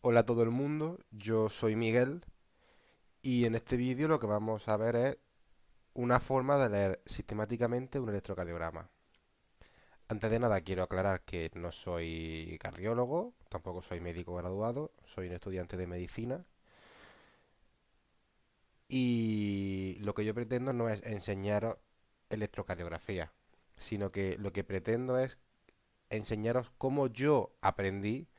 Hola a todo el mundo, yo soy Miguel y en este vídeo lo que vamos a ver es una forma de leer sistemáticamente un electrocardiograma. Antes de nada quiero aclarar que no soy cardiólogo, tampoco soy médico graduado, soy un estudiante de medicina y lo que yo pretendo no es enseñaros electrocardiografía, sino que lo que pretendo es enseñaros cómo yo aprendí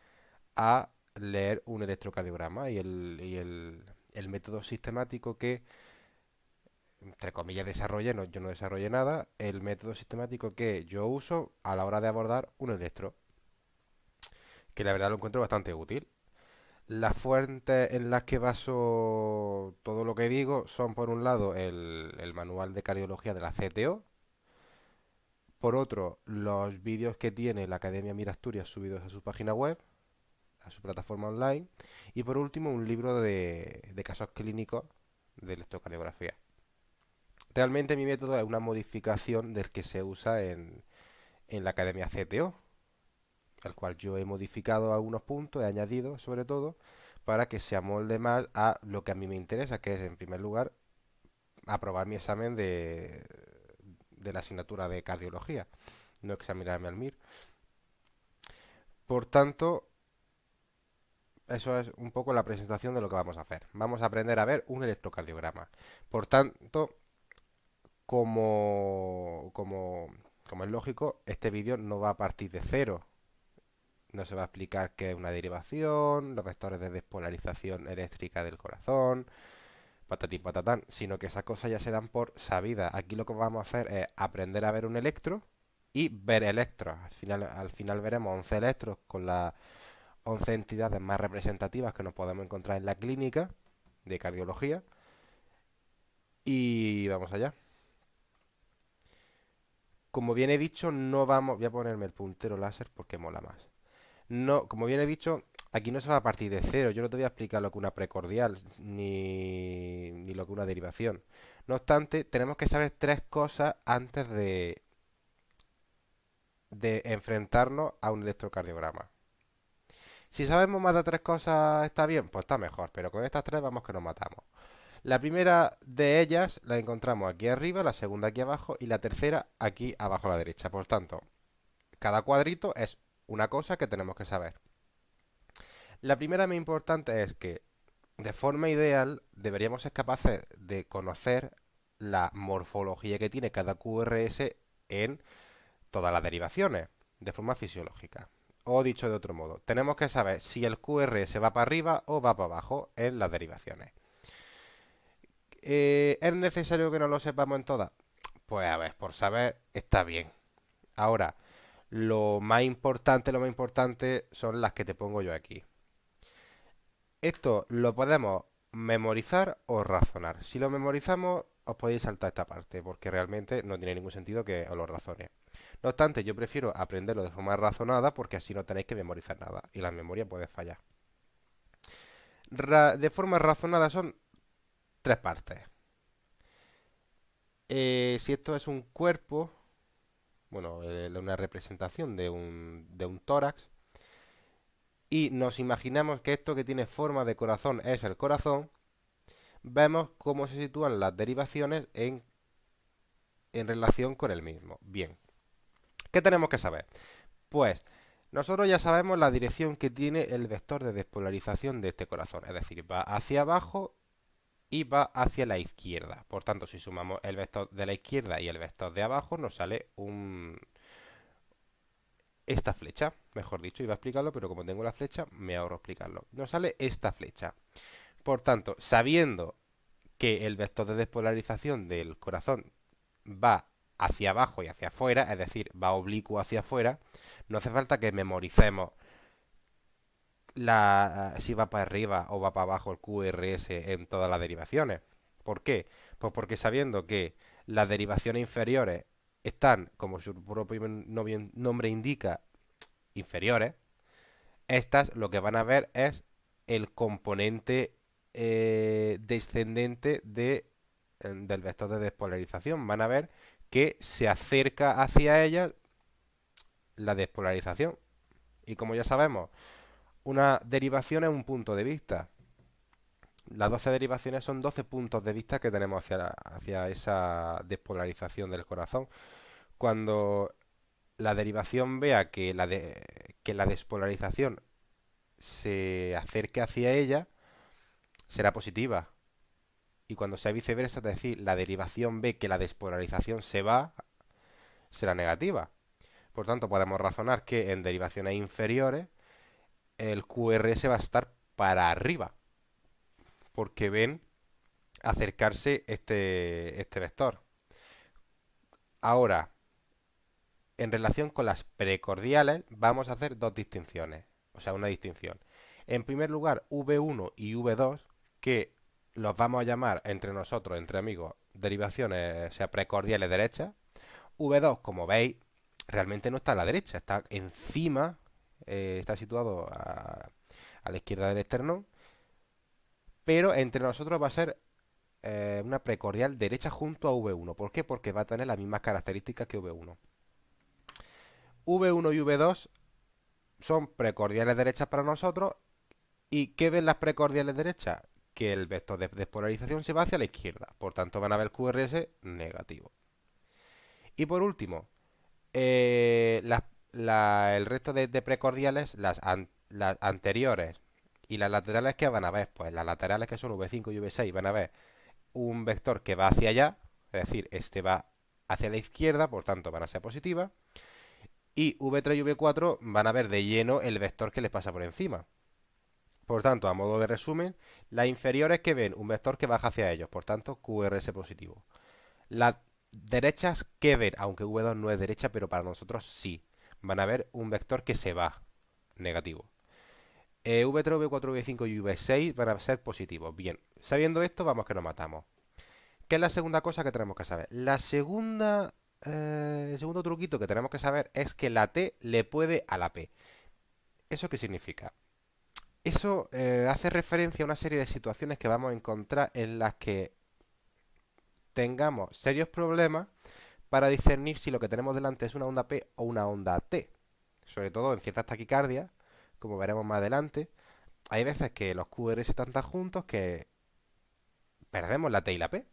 a leer un electrocardiograma y el método sistemático que entre comillas, desarrollé, no, yo no desarrollé nada, el método sistemático que yo uso a la hora de abordar un electro, que la verdad lo encuentro bastante útil. Las fuentes en las que baso todo lo que digo son, por un lado, el manual de cardiología de la CTO, por otro, los vídeos que tiene la Academia Mira Asturias subidos a su página web, a su plataforma online, y por último, un libro de casos clínicos de electrocardiografía. Realmente mi método es una modificación del que se usa en la Academia CTO, al cual yo he modificado algunos puntos, he añadido sobre todo, para que se amolde más a lo que a mí me interesa, que es en primer lugar aprobar mi examen de la asignatura de cardiología, no examinarme al MIR. Por tanto, eso es un poco la presentación de lo que vamos a hacer. Vamos a aprender a ver un electrocardiograma. Por tanto, como es lógico, este vídeo no va a partir de cero. No se va a explicar qué es una derivación, los vectores de despolarización eléctrica del corazón, patatín patatán, sino que esas cosas ya se dan por sabidas. Aquí lo que vamos a hacer es aprender a ver un electro y ver electros. Al final veremos 11 electros con las 11 entidades más representativas que nos podemos encontrar en la clínica de cardiología. Y vamos allá. Como bien he dicho, no vamos... Voy a ponerme el puntero láser porque mola más. No, como bien he dicho, aquí no se va a partir de cero. Yo no te voy a explicar lo que una precordial ni lo que una derivación. No obstante, tenemos que saber tres cosas antes de enfrentarnos a un electrocardiograma. Si sabemos más de tres cosas está bien, pues está mejor, pero con estas tres vamos que nos matamos. La primera de ellas la encontramos aquí arriba, la segunda aquí abajo y la tercera aquí abajo a la derecha. Por tanto, cada cuadrito es una cosa que tenemos que saber. La primera muy importante es que de forma ideal deberíamos ser capaces de conocer la morfología que tiene cada QRS en todas las derivaciones, de forma fisiológica. O dicho de otro modo, tenemos que saber si el QRS va para arriba o va para abajo en las derivaciones. ¿Es necesario que no lo sepamos en todas? Pues a ver, por saber está bien. Ahora, lo más importante son las que te pongo yo aquí. Esto lo podemos memorizar o razonar. Si lo memorizamos, os podéis saltar esta parte, porque realmente no tiene ningún sentido que os lo razone. No obstante, yo prefiero aprenderlo de forma razonada, porque así no tenéis que memorizar nada, y la memoria puede fallar. De forma razonada son tres partes. Si esto es un cuerpo, bueno, una representación de un tórax, y nos imaginamos que esto que tiene forma de corazón es el corazón, vemos cómo se sitúan las derivaciones en relación con el mismo. Bien, ¿qué tenemos que saber? Pues nosotros ya sabemos la dirección que tiene el vector de despolarización de este corazón, es decir, va hacia abajo y va hacia la izquierda. Por tanto, si sumamos el vector de la izquierda y el vector de abajo, nos sale esta flecha, mejor dicho, iba a explicarlo, pero como tengo la flecha, me ahorro explicarlo. Nos sale esta flecha. Por tanto, sabiendo que el vector de despolarización del corazón va hacia abajo y hacia afuera, es decir, va oblicuo hacia afuera, no hace falta que memoricemos si va para arriba o va para abajo el QRS en todas las derivaciones. ¿Por qué? Pues porque sabiendo que las derivaciones inferiores están, como su propio nombre indica, inferiores, estas lo que van a ver es el componente descendente del vector de despolarización. Van a ver que se acerca hacia ella la despolarización. Y como ya sabemos, Una derivación es un punto de vista. Las 12 derivaciones son 12 puntos de vista que tenemos hacia esa despolarización del corazón. Cuando la derivación vea que la despolarización se acerque hacia ella, será positiva. Y cuando sea viceversa, es decir, la derivación ve que la despolarización se va, será negativa. Por tanto, podemos razonar que en derivaciones inferiores el QRS va a estar para arriba, porque ven acercarse este vector. Ahora, en relación con las precordiales, vamos a hacer dos distinciones, o sea, una distinción. En primer lugar, V1 y V2, que los vamos a llamar entre nosotros, entre amigos, derivaciones, o sea, precordiales derechas. V2, como veis, realmente no está a la derecha, está encima, está situado a la izquierda del esternón, pero entre nosotros va a ser una precordial derecha junto a V1. ¿Por qué? Porque va a tener las mismas características que V1. V1 y V2 son precordiales derechas para nosotros. ¿Y qué ven las precordiales derechas? Que el vector de despolarización se va hacia la izquierda. Por tanto, van a ver QRS negativo. Y por último, el resto de precordiales, las anteriores y las laterales que van a ver, pues las laterales que son V5 y V6 van a ver un vector que va hacia allá, es decir, este va hacia la izquierda, por tanto van a ser positivas, y V3 y V4 van a ver de lleno el vector que les pasa por encima. Por tanto, a modo de resumen, las inferiores que ven un vector que baja hacia ellos, por tanto, QRS positivo. Las derechas que ven, aunque V2 no es derecha, pero para nosotros sí, van a ver un vector que se va, negativo. V3, V4, V5 y V6 van a ser positivos. Bien, sabiendo esto, vamos que nos matamos. ¿Qué es la segunda cosa que tenemos que saber? El segundo truquito que tenemos que saber es que la T le puede a la P. ¿Eso qué significa? Eso hace referencia a una serie de situaciones que vamos a encontrar en las que tengamos serios problemas para discernir si lo que tenemos delante es una onda P o una onda T. Sobre todo en ciertas taquicardias, como veremos más adelante, hay veces que los QRS están tan juntos que perdemos la T y la P.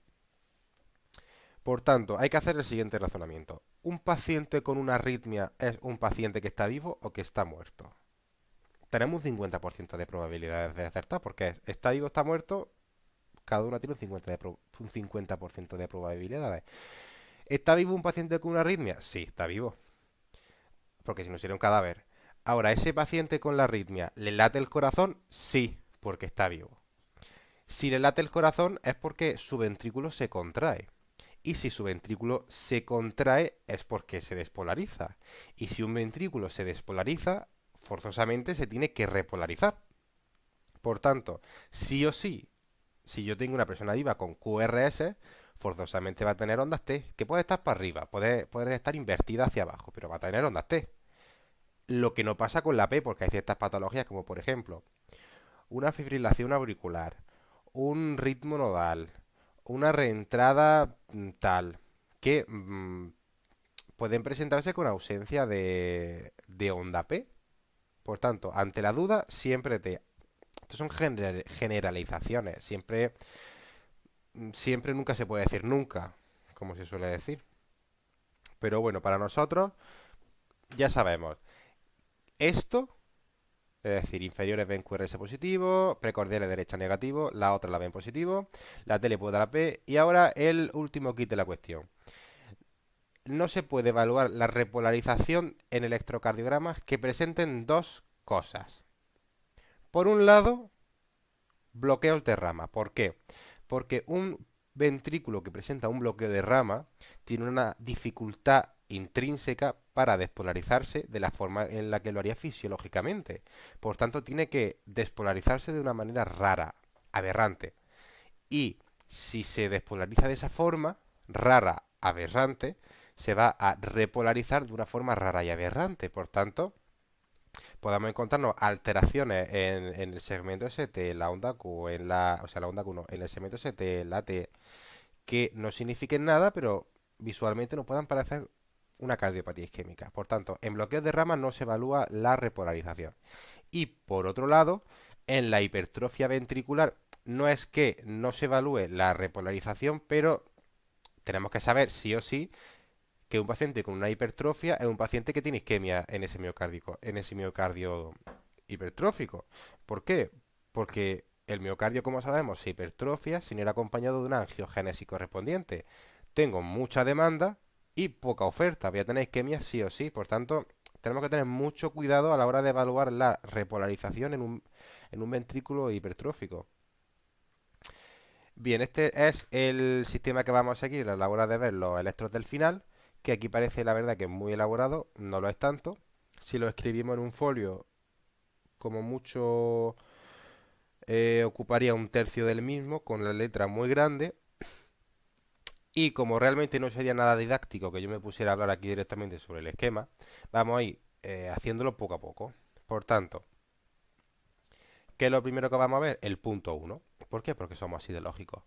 Por tanto, hay que hacer el siguiente razonamiento. ¿Un paciente con una arritmia es un paciente que está vivo o que está muerto? Tenemos un 50% de probabilidades de acertar, porque está vivo o está muerto, cada uno tiene un 50% de probabilidades. ¿Está vivo un paciente con una arritmia? Sí, está vivo, porque si no sería un cadáver. Ahora, ¿ese paciente con la arritmia le late el corazón? Sí, porque está vivo. Si le late el corazón es porque su ventrículo se contrae. Y si su ventrículo se contrae es porque se despolariza. Y si un ventrículo se despolariza, forzosamente se tiene que repolarizar. Por tanto, sí o sí, si yo tengo una persona viva con QRS, forzosamente va a tener ondas T, que puede estar para arriba, puede estar invertida hacia abajo, pero va a tener ondas T. Lo que no pasa con la P, porque hay ciertas patologías como por ejemplo una fibrilación auricular, un ritmo nodal, una reentrada tal, que pueden presentarse con ausencia de onda P. Por tanto, ante la duda, siempre T. Estos son generalizaciones. Siempre nunca se puede decir nunca, como se suele decir. Pero bueno, para nosotros ya sabemos. Esto, es decir, inferiores ven QRS positivo, precordiales derecha negativo, la otra la ven positivo, la T le puede dar la P. Y ahora el último kit de la cuestión. No se puede evaluar la repolarización en electrocardiogramas que presenten dos cosas. Por un lado, bloqueos de rama. ¿Por qué? Porque un ventrículo que presenta un bloqueo de rama tiene una dificultad intrínseca para despolarizarse de la forma en la que lo haría fisiológicamente. Por tanto, tiene que despolarizarse de una manera rara, aberrante. Y si se despolariza de esa forma, rara, aberrante, se va a repolarizar de una forma rara y aberrante. Por tanto, podamos encontrarnos alteraciones en el segmento ST, la onda Q, o sea, la onda Q no, en el segmento ST, la T, que no signifiquen nada, pero visualmente nos puedan parecer una cardiopatía isquémica. Por tanto, en bloqueos de rama no se evalúa la repolarización. Y por otro lado, en la hipertrofia ventricular no es que no se evalúe la repolarización, pero tenemos que saber sí o sí que un paciente con una hipertrofia es un paciente que tiene isquemia en ese miocardio hipertrófico. ¿Por qué? Porque el miocardio, como sabemos, se hipertrofia sin ir acompañado de una angiogénesis correspondiente. Tengo mucha demanda y poca oferta. Voy a tener isquemia sí o sí. Por tanto, tenemos que tener mucho cuidado a la hora de evaluar la repolarización en un ventrículo hipertrófico. Bien, este es el sistema que vamos a seguir a la hora de ver los electrodos del final, que aquí parece la verdad que es muy elaborado, no lo es tanto. Si lo escribimos en un folio, como mucho ocuparía un tercio del mismo, con la letra muy grande. Y como realmente no sería nada didáctico que yo me pusiera a hablar aquí directamente sobre el esquema, vamos a ir haciéndolo poco a poco. Por tanto, ¿qué es lo primero que vamos a ver? El punto 1. ¿Por qué? Porque somos así de lógicos.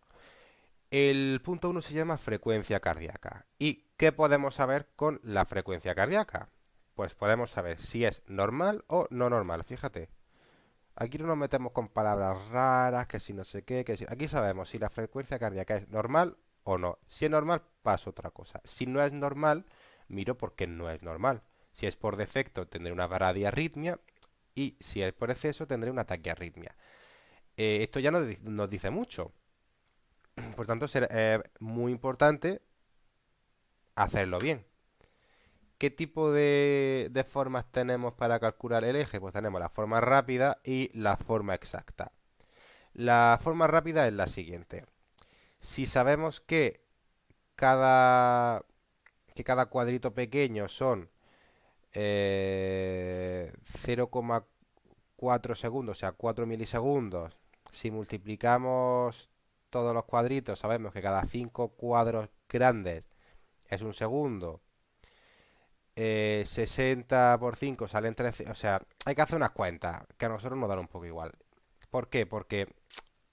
El punto 1 se llama frecuencia cardíaca. ¿Y qué podemos saber con la frecuencia cardíaca? Pues podemos saber si es normal o no normal. Fíjate, aquí no nos metemos con palabras raras, que si no sé qué, que si... Aquí sabemos si la frecuencia cardíaca es normal o no. Si es normal, paso otra cosa. Si no es normal, miro por qué no es normal. Si es por defecto, tendré una bradiarritmia y si es por exceso, tendré una taquiarritmia. Esto ya nos dice mucho. Por tanto, es muy importante hacerlo bien. ¿Qué tipo de formas tenemos para calcular el eje? Pues tenemos la forma rápida y la forma exacta. La forma rápida es la siguiente. Si sabemos que cada cuadrito pequeño son 0,4 segundos, o sea, 4 milisegundos, si multiplicamos todos los cuadritos, sabemos que cada 5 cuadros grandes es un segundo. 60 por 5 salen 13. O sea, hay que hacer unas cuentas que a nosotros nos dan un poco igual. ¿Por qué? Porque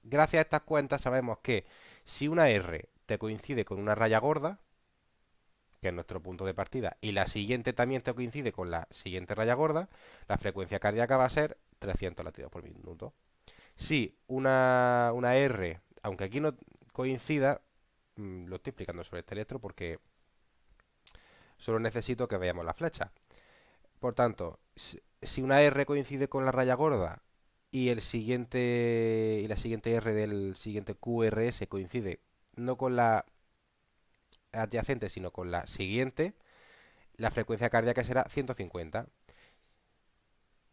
gracias a estas cuentas sabemos que si una R te coincide con una raya gorda, que es nuestro punto de partida, y la siguiente también te coincide con la siguiente raya gorda, la frecuencia cardíaca va a ser 300 latidos por minuto. Si una R, aunque aquí no coincida, lo estoy explicando sobre este electro porque solo necesito que veamos la flecha. Por tanto, si una R coincide con la raya gorda y la siguiente R del siguiente QRS coincide no con la adyacente, sino con la siguiente, la frecuencia cardíaca será 150.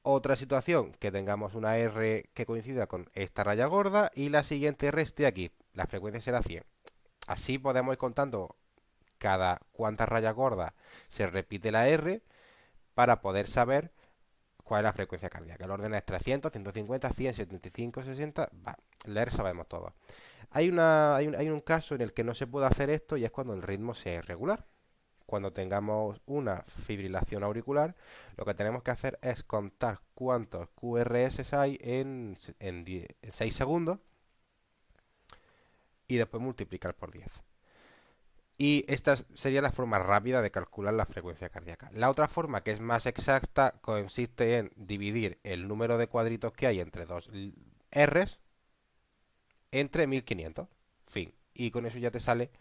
Otra situación, que tengamos una R que coincida con esta raya gorda y la siguiente R esté aquí, la frecuencia será 100. Así podemos ir contando cada cuántas rayas gordas se repite la R para poder saber cuál es la frecuencia cardíaca. El orden es 300, 150, 100, 75, 60. Va, leer sabemos todo. Hay un caso en el que no se puede hacer esto y es cuando el ritmo sea irregular. Cuando tengamos una fibrilación auricular, lo que tenemos que hacer es contar cuántos QRS hay en 6 segundos y después multiplicar por 10. Y esta sería la forma rápida de calcular la frecuencia cardíaca. La otra forma, que es más exacta, consiste en dividir el número de cuadritos que hay entre dos R's entre 1500. Fin. Y con eso ya te sale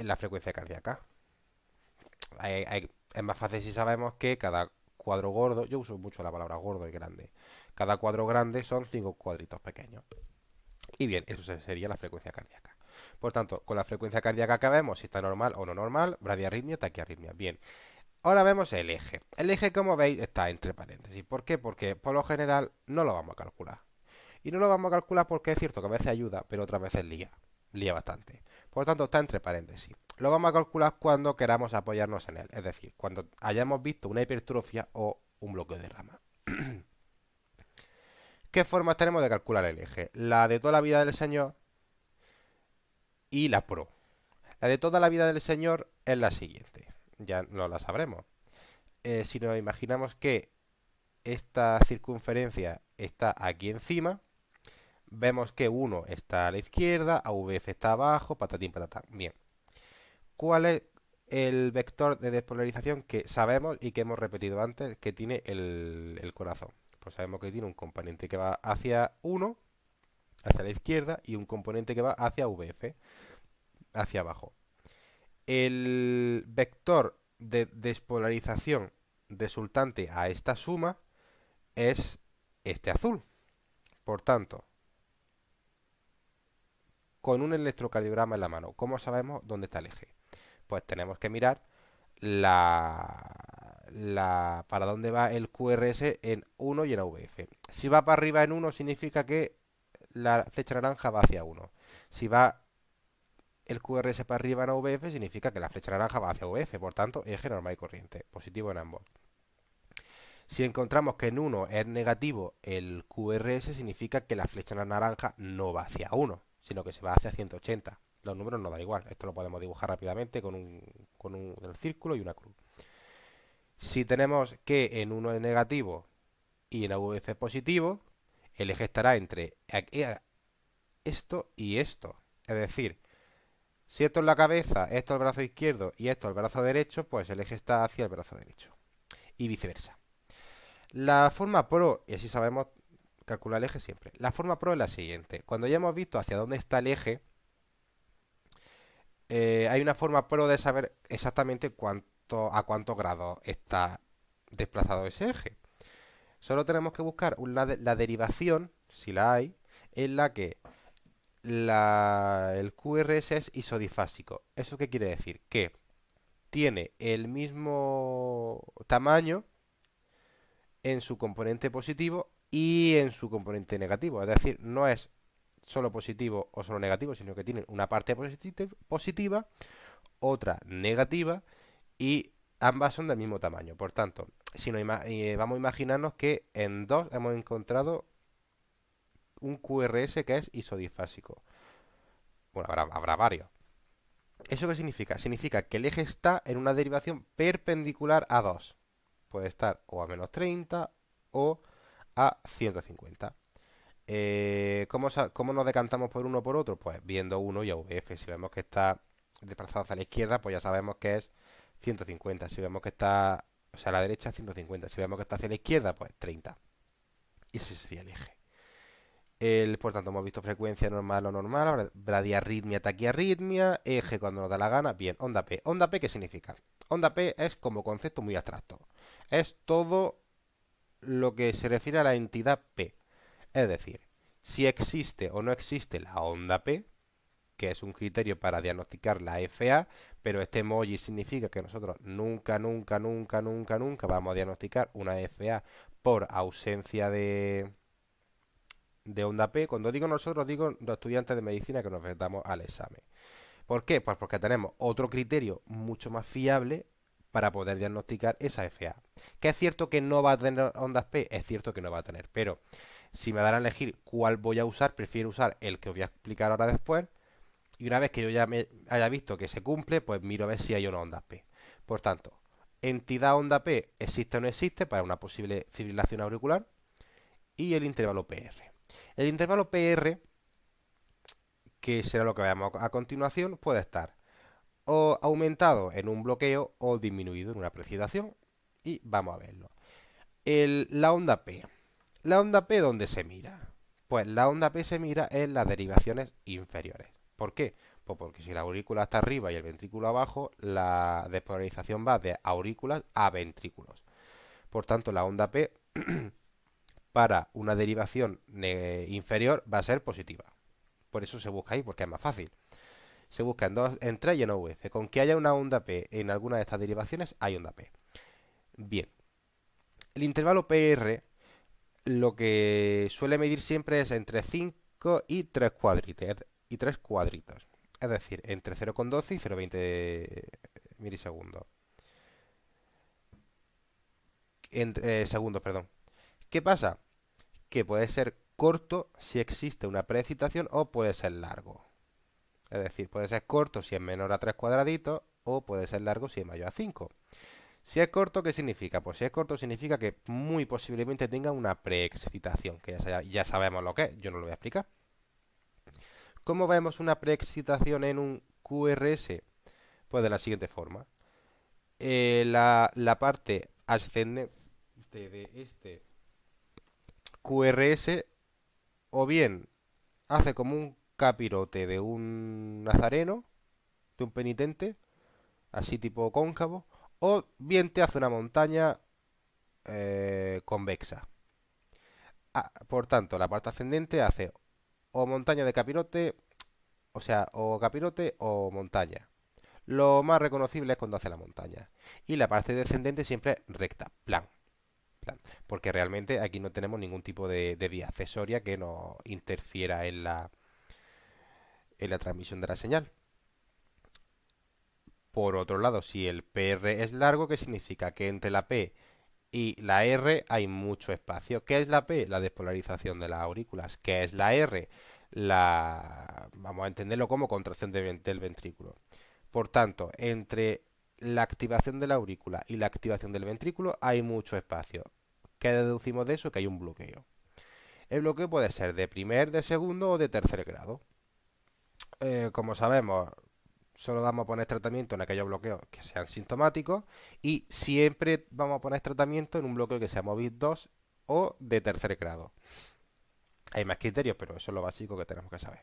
la frecuencia cardíaca. Es más fácil si sabemos que cada cuadro gordo, yo uso mucho la palabra gordo y grande, cada cuadro grande son 5 cuadritos pequeños. Y bien, eso sería la frecuencia cardíaca. Por tanto, con la frecuencia cardíaca que vemos, si está normal o no normal, bradiarritmia, taquiarritmia. Bien, ahora vemos el eje. El eje, como veis, está entre paréntesis. ¿Por qué? Porque por lo general no lo vamos a calcular. Y no lo vamos a calcular porque es cierto que a veces ayuda, pero otras veces lía bastante. Por lo tanto, está entre paréntesis. Lo vamos a calcular cuando queramos apoyarnos en él, es decir, cuando hayamos visto una hipertrofia o un bloqueo de rama. ¿Qué formas tenemos de calcular el eje? La de toda la vida del señor y la pro. La de toda la vida del señor es la siguiente. Ya no la sabremos. Si nos imaginamos que esta circunferencia está aquí encima, vemos que 1 está a la izquierda, AVF está abajo, patatín patatán. Bien. ¿Cuál es el vector de despolarización que sabemos y que hemos repetido antes que tiene el corazón. Pues sabemos que tiene un componente que va hacia 1, hacia la izquierda, y un componente que va hacia VF, hacia abajo. El vector de despolarización resultante a esta suma es este azul. Por tanto, con un electrocardiograma en la mano, ¿cómo sabemos dónde está el eje? Pues tenemos que mirar para dónde va el QRS en 1 y en AVF. Si va para arriba en 1 significa que la flecha naranja va hacia 1. Si va el QRS para arriba en AVF significa que la flecha naranja va hacia AVF, por tanto, eje normal y corriente, positivo en ambos. Si encontramos que en 1 es negativo el QRS, significa que la flecha naranja no va hacia 1, sino que se va hacia 180. Los números no dan igual, esto lo podemos dibujar rápidamente con un círculo y una cruz. Si tenemos que en 1 es negativo y en AVF es positivo, el eje estará entre esto y esto. Es decir, si esto es la cabeza, esto es el brazo izquierdo y esto es el brazo derecho, pues el eje está hacia el brazo derecho. Y viceversa. La forma pro, y así sabemos calcular el eje siempre. La forma pro es la siguiente. Cuando ya hemos visto hacia dónde está el eje, hay una forma pro de saber exactamente a cuántos grados está desplazado ese eje. Solo tenemos que buscar la derivación, si la hay, en la que el QRS es isodifásico. ¿Eso qué quiere decir? Que tiene el mismo tamaño en su componente positivo y en su componente negativo. Es decir, no es solo positivo o solo negativo, sino que tienen una parte positiva, otra negativa, y ambas son del mismo tamaño. Por tanto, si vamos a imaginarnos que en 2 hemos encontrado un QRS que es isodifásico. Bueno, habrá varios. ¿Eso qué significa? Significa que el eje está en una derivación perpendicular a 2. Puede estar o a menos 30 o a 150. ¿Cómo nos decantamos por uno o por otro? Pues viendo 1 y AVF. Si vemos que está desplazado hacia la izquierda, pues ya sabemos que es 150. Si vemos que está, o sea, a la derecha, 150. Si vemos que está hacia la izquierda, pues 30. Y ese sería el eje. Por tanto, hemos visto frecuencia normal o normal, bradiarritmia, taquiarritmia, eje cuando nos da la gana. Bien, onda P. ¿Onda P qué significa? Onda P es como concepto muy abstracto. Es todo lo que se refiere a la entidad P. Es decir, si existe o no existe la onda P, que es un criterio para diagnosticar la FA, pero este emoji significa que nosotros nunca vamos a diagnosticar una FA por ausencia de onda P. Cuando digo nosotros, digo los estudiantes de medicina que nos enfrentamos al examen. ¿Por qué? Pues porque tenemos otro criterio mucho más fiable para poder diagnosticar esa FA. ¿Que es cierto que no va a tener ondas P? Es cierto que no va a tener, pero si me dan a elegir cuál voy a usar, prefiero usar el que os voy a explicar ahora después, y una vez que yo ya me haya visto que se cumple, pues miro a ver si hay una onda P. Por tanto, entidad onda P existe o no existe para una posible fibrilación auricular, y el intervalo PR. El intervalo PR, que será lo que veamos a continuación, puede estar o aumentado en un bloqueo o disminuido en una precipitación, y vamos a verlo. La onda P. ¿La onda P dónde se mira? Pues la onda P se mira en las derivaciones inferiores. ¿Por qué? Pues porque si la aurícula está arriba y el ventrículo abajo, la despolarización va de aurículas a ventrículos. Por tanto, la onda P para una derivación inferior va a ser positiva. Por eso se busca ahí, porque es más fácil. Se busca en 3 y en OVF. Con que haya una onda P en alguna de estas derivaciones, hay onda P. Bien. El intervalo PR lo que suele medir siempre es entre 5 y 3 cuadritos. Es decir, entre 0,12 y 0,20 milisegundos. Segundos, perdón. ¿Qué pasa? Que puede ser corto si existe una precipitación o puede ser largo. Es decir, puede ser corto si es menor a 3 cuadraditos o puede ser largo si es mayor a 5. Si es corto, ¿qué significa? Pues si es corto significa que muy posiblemente tenga una preexcitación, que ya sabemos lo que es, yo no lo voy a explicar. ¿Cómo vemos una preexcitación en un QRS? Pues de la siguiente forma. la parte ascendente de este QRS o bien hace como un capirote de un nazareno, de un penitente, así tipo cóncavo, o bien te hace una montaña convexa. Por tanto, la parte ascendente hace o montaña de capirote, o sea, o capirote o montaña. Lo más reconocible es cuando hace la montaña. Y la parte descendente siempre recta, plan. Porque realmente aquí no tenemos ningún tipo de vía accesoria que nos interfiera en la transmisión de la señal. Por otro lado, si el PR es largo, ¿qué significa? Que entre la P y la R hay mucho espacio. ¿Qué es la P? La despolarización de las aurículas. ¿Qué es la R? Vamos a entenderlo como contracción del ventrículo. Por tanto, entre la activación de la aurícula y la activación del ventrículo hay mucho espacio. ¿Qué deducimos de eso? Que hay un bloqueo. El bloqueo puede ser de primer, de segundo o de tercer grado. Como sabemos, solo vamos a poner tratamiento en aquellos bloqueos que sean sintomáticos y siempre vamos a poner tratamiento en un bloqueo que sea MOVID 2 o de tercer grado. Hay más criterios, pero eso es lo básico que tenemos que saber.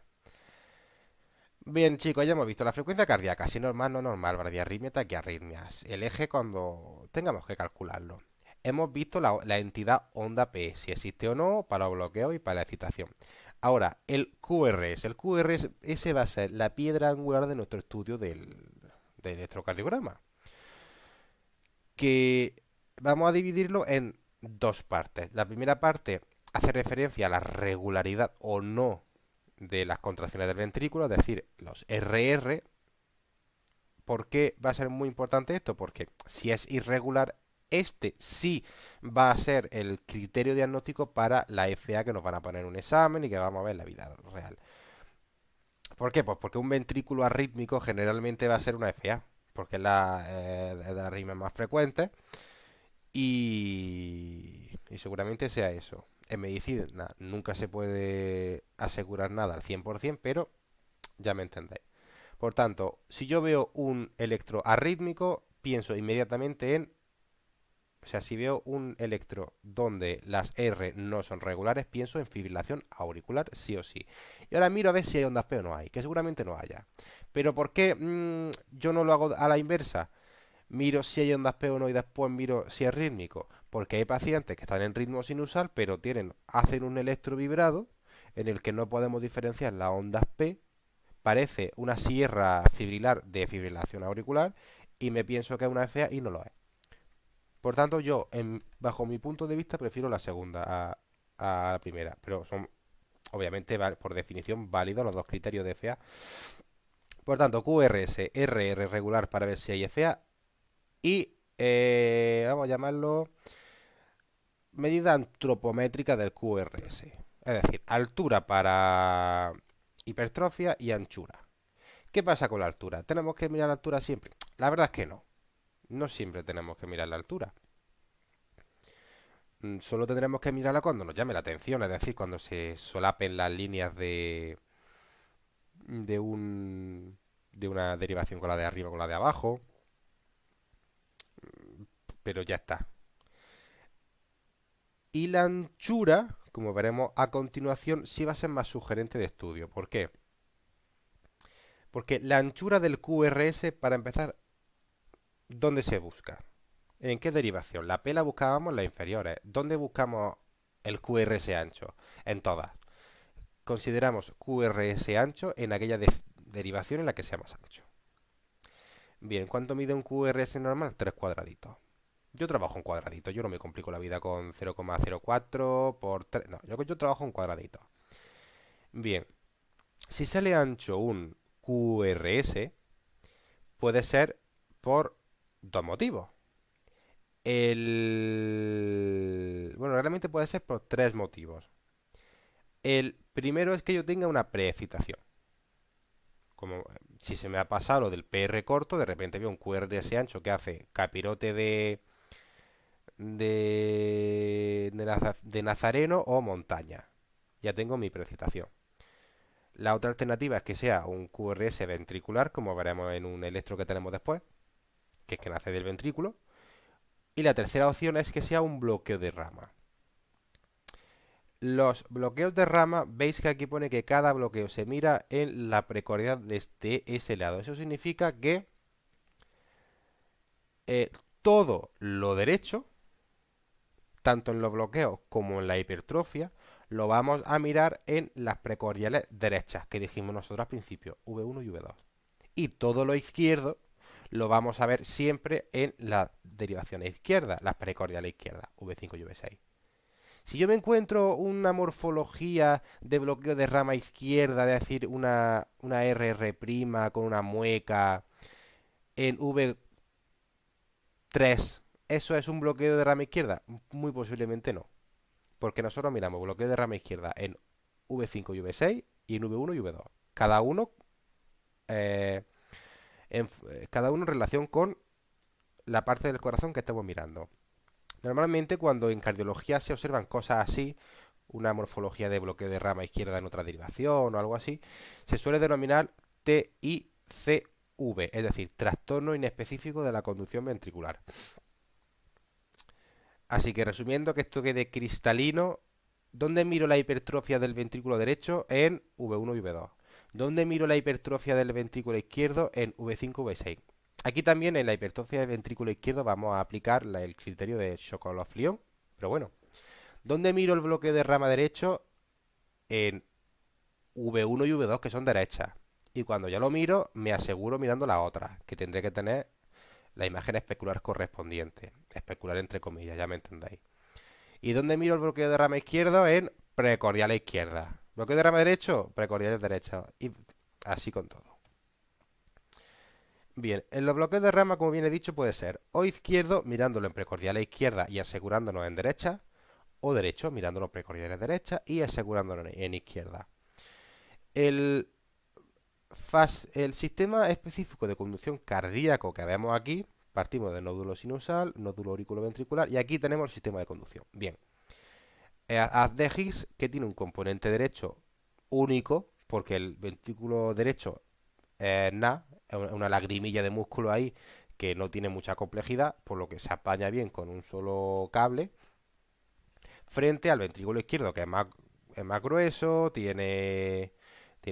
Bien, chicos, ya hemos visto la frecuencia cardíaca, si normal, no normal, bradiarritmia, taquiarritmias, el eje cuando tengamos que calcularlo. Hemos visto la entidad onda P, si existe o no, para los bloqueos y para la excitación. Ahora, el QRS. El QRS va a ser la piedra angular de nuestro estudio del electrocardiograma. Que vamos a dividirlo en dos partes. La primera parte hace referencia a la regularidad o no de las contracciones del ventrículo, es decir, los RR. ¿Por qué va a ser muy importante esto? Porque si es irregular, este sí va a ser el criterio diagnóstico para la FA que nos van a poner en un examen y que vamos a ver en la vida real. ¿Por qué? Pues porque un ventrículo arrítmico generalmente va a ser una FA, porque es de las arritmias más frecuentes y seguramente sea eso. En medicina nunca se puede asegurar nada al 100%, pero ya me entendéis. Por tanto, si yo veo un electro arrítmico, pienso inmediatamente en... O sea, si veo un electro donde las R no son regulares, pienso en fibrilación auricular sí o sí. Y ahora miro a ver si hay ondas P o no hay, que seguramente no haya. Pero ¿por qué yo no lo hago a la inversa? Miro si hay ondas P o no y después miro si es rítmico. Porque hay pacientes que están en ritmo sinusal, pero hacen un electrovibrado en el que no podemos diferenciar las ondas P. Parece una sierra fibrilar de fibrilación auricular y me pienso que es una FA y no lo es. Por tanto, yo, bajo mi punto de vista, prefiero la segunda a la primera. Pero son, obviamente, por definición, válidos los dos criterios de FA. Por tanto, QRS, RR regular para ver si hay FA. Y vamos a llamarlo medida antropométrica del QRS. Es decir, altura para hipertrofia y anchura. ¿Qué pasa con la altura? ¿Tenemos que mirar la altura siempre? La verdad es que no. No siempre tenemos que mirar la altura. Solo tendremos que mirarla cuando nos llame la atención, es decir, cuando se solapen las líneas de un de una derivación con la de arriba con la de abajo, pero ya está. Y la anchura, como veremos a continuación, sí va a ser más sugerente de estudio. ¿Por qué? Porque la anchura del QRS, para empezar, ¿dónde se busca? ¿En qué derivación? La P la buscábamos en las inferiores. ¿Dónde buscamos el QRS ancho? En todas. Consideramos QRS ancho en aquella derivación en la que sea más ancho. Bien, ¿cuánto mide un QRS normal? 3 cuadraditos. Yo trabajo en cuadraditos, yo no me complico la vida con 0,04 por 3. No, yo trabajo en cuadraditos. Bien, si sale ancho un QRS, puede ser por dos motivos. Bueno, realmente puede ser por tres motivos. El primero es que yo tenga una preexcitación. Como si se me ha pasado lo del PR corto, de repente veo un QRS ancho que hace capirote de nazareno o montaña. Ya tengo mi preexcitación. La otra alternativa es que sea un QRS ventricular, como veremos en un electro que tenemos después, que es que nace del ventrículo. Y la tercera opción es que sea un bloqueo de rama. Los bloqueos de rama, veis que aquí pone que cada bloqueo se mira en la precordial desde ese lado. Eso significa que todo lo derecho, tanto en los bloqueos como en la hipertrofia, lo vamos a mirar en las precordiales derechas, que dijimos nosotros al principio, V1 y V2. Y todo lo izquierdo lo vamos a ver siempre en las derivaciones izquierdas, las precordiales izquierdas, V5 y V6. Si yo me encuentro una morfología de bloqueo de rama izquierda, es decir, una RR' con una mueca en V3, ¿eso es un bloqueo de rama izquierda? Muy posiblemente no, porque nosotros miramos bloqueo de rama izquierda en V5 y V6 y en V1 y V2. Cada uno, eh, cada uno en relación con la parte del corazón que estamos mirando. Normalmente cuando en cardiología se observan cosas así, una morfología de bloqueo de rama izquierda en otra derivación o algo así, se suele denominar TICV, es decir, trastorno inespecífico de la conducción ventricular. Así que resumiendo, que esto quede cristalino, ¿dónde miro la hipertrofia del ventrículo derecho? En V1 y V2. ¿Dónde miro la hipertrofia del ventrículo izquierdo? En V5 y V6. Aquí también en la hipertrofia del ventrículo izquierdo vamos a aplicar el criterio de Sokolov-Lyon, pero bueno. ¿Dónde miro el bloqueo de rama derecho? En V1 y V2, que son derechas. Y cuando ya lo miro, me aseguro mirando la otra, que tendré que tener la imagen especular correspondiente. Especular entre comillas, ya me entendéis. ¿Y dónde miro el bloqueo de rama izquierdo? En precordial izquierda. ¿Bloqueo de rama derecho? Precordial derecha. Y así con todo. Bien, en los bloqueos de rama, como bien he dicho, puede ser o izquierdo mirándolo en precordial izquierda y asegurándonos en derecha, o derecho mirándolo en precordial derecha y asegurándonos en izquierda. El sistema específico de conducción cardíaco que vemos aquí, partimos del nódulo sinusal, nódulo auriculoventricular y aquí tenemos el sistema de conducción. Bien, haz de Higgs que tiene un componente derecho único, porque el ventrículo derecho es una lagrimilla de músculo ahí que no tiene mucha complejidad, por lo que se apaña bien con un solo cable, frente al ventrículo izquierdo, que es más grueso, tiene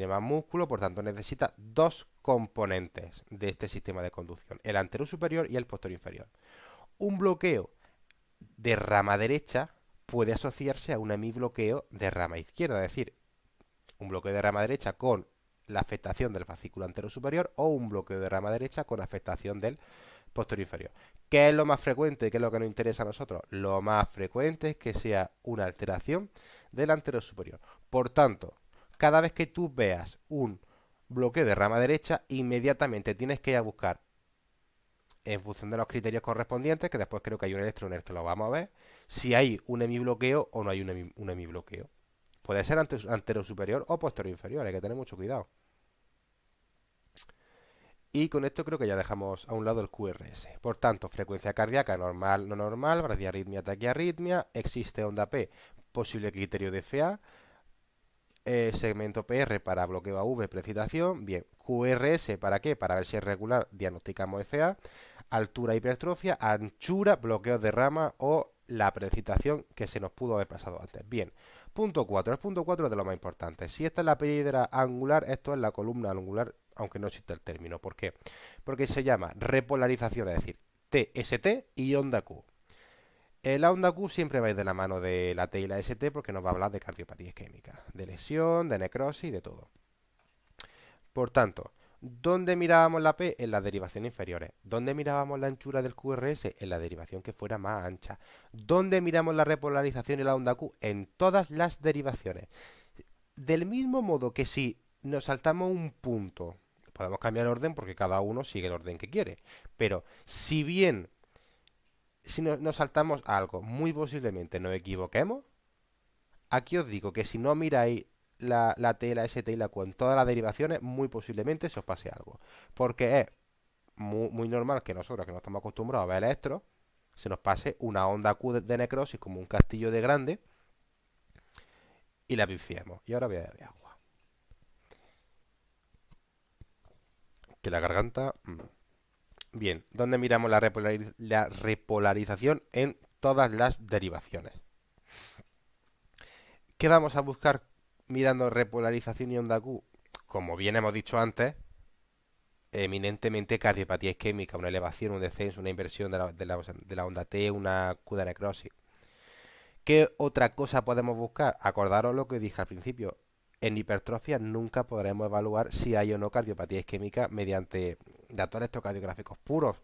más músculo, por tanto necesita dos componentes de este sistema de conducción, el anterior superior y el posterior inferior. Un bloqueo de rama derecha puede asociarse a un hemibloqueo de rama izquierda, es decir, un bloqueo de rama derecha con la afectación del fascículo anterior superior o un bloqueo de rama derecha con afectación del posterior inferior. ¿Qué es lo más frecuente? ¿Qué es lo que nos interesa a nosotros? Lo más frecuente es que sea una alteración del anterior superior. Por tanto, cada vez que tú veas un bloqueo de rama derecha, inmediatamente tienes que ir a buscar, en función de los criterios correspondientes, que después creo que hay un electro en el que lo vamos a ver, si hay un hemibloqueo o no hay un hemibloqueo. Puede ser anterior superior o posterior inferior, hay que tener mucho cuidado. Y con esto creo que ya dejamos a un lado el QRS. Por tanto, frecuencia cardíaca normal, no normal, bradiarritmia, taquiarritmia, existe onda P, posible criterio de FA, segmento PR para bloqueo AV, precitación, bien, QRS ¿para qué? Para ver si es regular, diagnosticamos FA, altura, hipertrofia, anchura, bloqueo de rama o la precitación que se nos pudo haber pasado antes. Bien, punto 4, el punto 4 es de lo más importante. Si esta es la piedra angular, esto es la columna angular, aunque no existe el término. ¿Por qué? Porque se llama repolarización, es decir, TST y onda Q. La onda Q siempre va a ir de la mano de la T y la ST porque nos va a hablar de cardiopatía isquémica, de lesión, de necrosis y de todo. Por tanto, ¿dónde mirábamos la P? En las derivaciones inferiores. ¿Dónde mirábamos la anchura del QRS? En la derivación que fuera más ancha. ¿Dónde miramos la repolarización y la onda Q? En todas las derivaciones. Del mismo modo que si nos saltamos un punto, podemos cambiar el orden porque cada uno sigue el orden que quiere. Pero si bien si nos saltamos algo, muy posiblemente nos equivoquemos, aquí os digo que si no miráis la T, la ST y la Q en todas las derivaciones, muy posiblemente se os pase algo. Porque es muy normal que nosotros, que no estamos acostumbrados a ver electros, se nos pase una onda Q de necrosis como un castillo de grande y la pifiemos. Y ahora voy a beber agua. Que la garganta Bien, ¿dónde miramos la repolarización? En todas las derivaciones. ¿Qué vamos a buscar mirando repolarización y onda Q? Como bien hemos dicho antes, eminentemente cardiopatía isquémica, una elevación, un descenso, una inversión de la onda T, una Q de necrosis. ¿Qué otra cosa podemos buscar? Acordaros lo que dije al principio. En hipertrofia nunca podremos evaluar si hay o no cardiopatía isquémica mediante datos electrocardiográficos puros.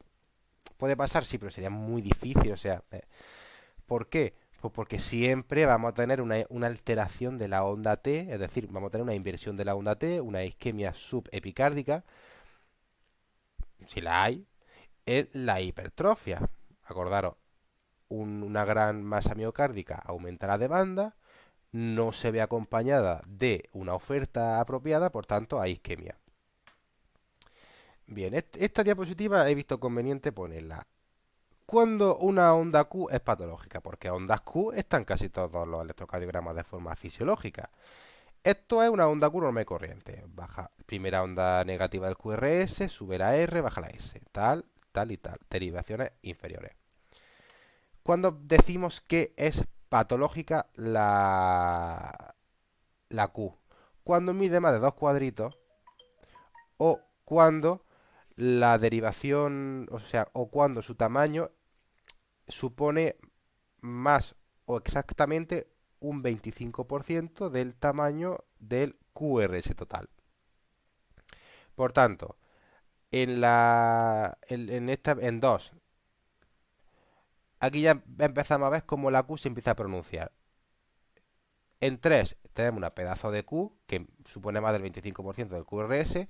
¿Puede pasar? Sí, pero sería muy difícil. O sea, ¿por qué? Pues porque siempre vamos a tener una alteración de la onda T, es decir, vamos a tener una inversión de la onda T, una isquemia subepicárdica, si la hay, en la hipertrofia. Acordaros, una gran masa miocárdica aumenta la demanda, no se ve acompañada de una oferta apropiada, por tanto hay isquemia. Bien, esta diapositiva he visto conveniente ponerla. ¿Cuándo una onda Q es patológica? Porque ondas Q están casi todos los electrocardiogramas de forma fisiológica. Esto es una onda Q normal y corriente. Baja primera onda negativa del QRS, sube la R, baja la S. Tal, tal y tal. Derivaciones inferiores. Cuando decimos que es patológica la Q, cuando mide más de 2 cuadritos o cuando la derivación, o sea, o cuando su tamaño supone más o exactamente un 25% del tamaño del QRS total. Por tanto, en 2, aquí ya empezamos a ver cómo la Q se empieza a pronunciar. En 3 tenemos una pedazo de Q que supone más del 25% del QRS.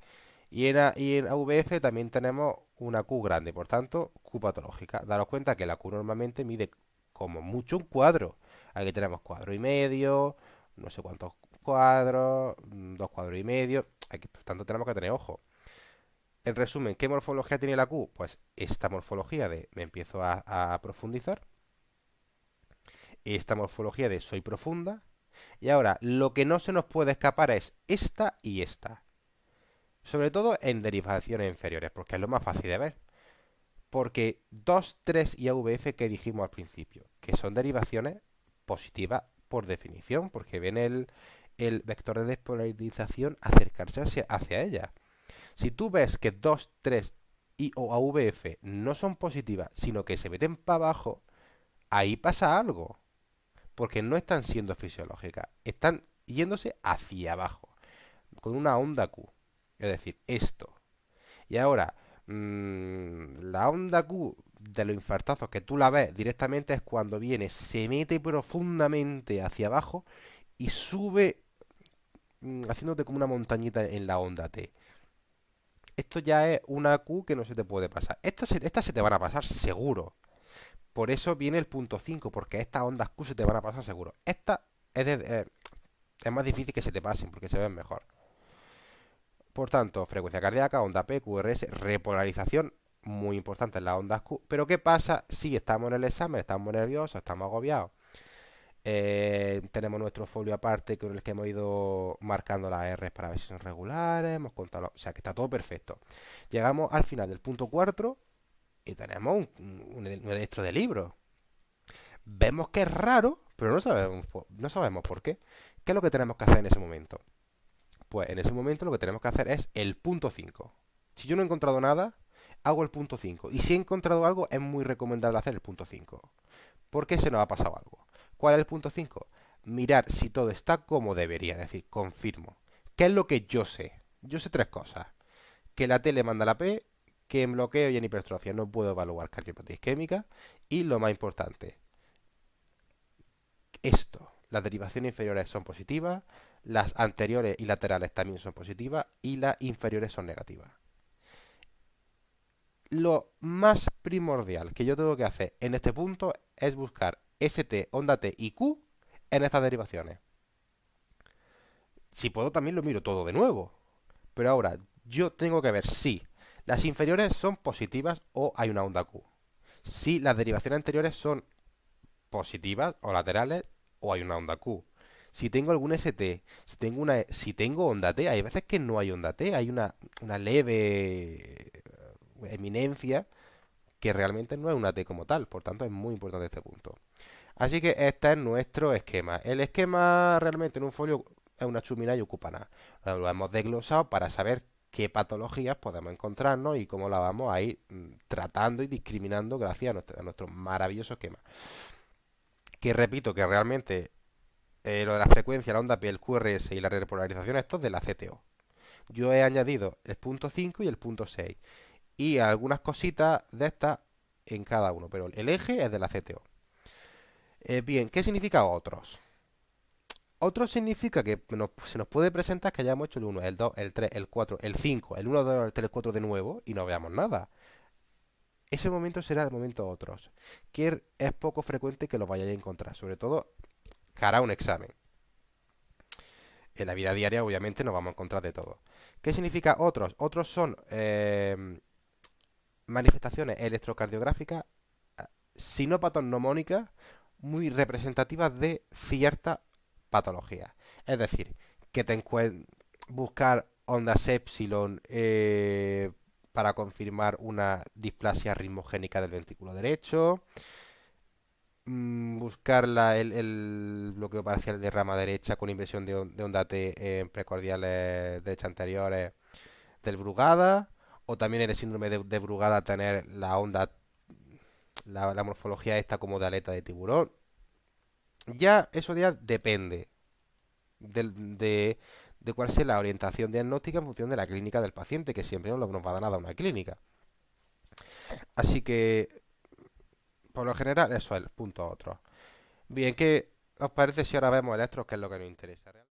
Y en AVF también tenemos una Q grande, por tanto, Q patológica. Daros cuenta que la Q normalmente mide como mucho un cuadro. Aquí tenemos cuadro y medio, no sé cuántos cuadros, 2 cuadros y medio. Aquí, por tanto, tenemos que tener ojo. En resumen, ¿qué morfología tiene la Q? Pues esta morfología de me empiezo a profundizar. Esta morfología de soy profunda. Y ahora, lo que no se nos puede escapar es esta y esta. Sobre todo en derivaciones inferiores, porque es lo más fácil de ver. Porque 2, 3 y AVF que dijimos al principio, que son derivaciones positivas por definición, porque ven el vector de despolarización acercarse hacia ella. Si tú ves que 2, 3 y o AVF no son positivas, sino que se meten para abajo, ahí pasa algo. Porque no están siendo fisiológicas, están yéndose hacia abajo, con una onda Q. Es decir, esto. Y ahora, la onda Q de los infartazos que tú la ves directamente es cuando viene, se mete profundamente hacia abajo y sube haciéndote como una montañita en la onda T. Esto ya es una Q que no se te puede pasar. Estas se te van a pasar seguro. Por eso viene el punto 5, porque estas ondas Q se te van a pasar seguro. Esta es más difícil que se te pasen, porque se ven mejor. Por tanto, frecuencia cardíaca, onda P, QRS, repolarización, muy importante en las ondas Q. Pero ¿qué pasa si estamos en el examen, estamos nerviosos, estamos agobiados? Tenemos nuestro folio aparte con el que hemos ido marcando las R para ver si son regulares, hemos contado, o sea que está todo perfecto. Llegamos al final del punto 4 y tenemos un electro de libro. Vemos que es raro, pero no sabemos por qué. ¿Qué es lo que tenemos que hacer en ese momento? Pues en ese momento lo que tenemos que hacer es el punto 5. Si yo no he encontrado nada, hago el punto 5. Y si he encontrado algo, es muy recomendable hacer el punto 5. ¿Por qué se nos ha pasado algo? ¿Cuál es el punto 5? Mirar si todo está como debería, es decir, confirmo. ¿Qué es lo que yo sé? Yo sé 3 cosas. Que la T le manda la P, que en bloqueo y en hipertrofia no puedo evaluar cardiopatía isquémica. Y lo más importante, esto, las derivaciones inferiores son positivas, las anteriores y laterales también son positivas y las inferiores son negativas. Lo más primordial que yo tengo que hacer en este punto es buscar ST, onda T y Q en estas derivaciones. Si puedo también lo miro todo de nuevo. Pero ahora yo tengo que ver si las inferiores son positivas o hay una onda Q. Si las derivaciones anteriores son positivas o laterales o hay una onda Q. Si tengo algún ST, si tengo onda T, hay veces que no hay onda T, hay una leve eminencia que realmente no es una T como tal. Por tanto, es muy importante este punto. Así que este es nuestro esquema. El esquema realmente en un folio es una chumina y ocupa nada. Lo hemos desglosado para saber qué patologías podemos encontrarnos y cómo la vamos a ir tratando y discriminando gracias a nuestro maravilloso esquema. Que repito que realmente lo de la frecuencia, la onda P, el QRS y la repolarización, esto es de la CTO. Yo he añadido el punto 5 y el punto 6 y algunas cositas de estas en cada uno, pero el eje es de la CTO. Bien, ¿qué significa otros? Otros significa que se nos puede presentar que hayamos hecho el 1, el 2, el 3, el 4, el 5, el 1, 2, el 3, el 4 de nuevo y no veamos nada. Ese momento será el momento otros, que es poco frecuente que lo vayáis a encontrar, sobre todo cara a un examen. En la vida diaria, obviamente, nos vamos a encontrar de todo. ¿Qué significa otros? Otros son manifestaciones electrocardiográficas sinopatognomónicas muy representativas de ciertas patologías. Es decir, que te buscar ondas epsilon para confirmar una displasia ritmogénica del ventrículo derecho, buscar el bloqueo parcial de rama derecha con inversión de onda T en precordiales derecha anteriores del Brugada, o también en el síndrome de Brugada tener la onda, la morfología esta como de aleta de tiburón. Ya eso ya depende de cuál sea la orientación diagnóstica en función de la clínica del paciente, que siempre nos va a dar nada una clínica. Así que, por lo general, eso es el punto otro. Bien, ¿qué os parece si ahora vemos electros, que es lo que nos interesa?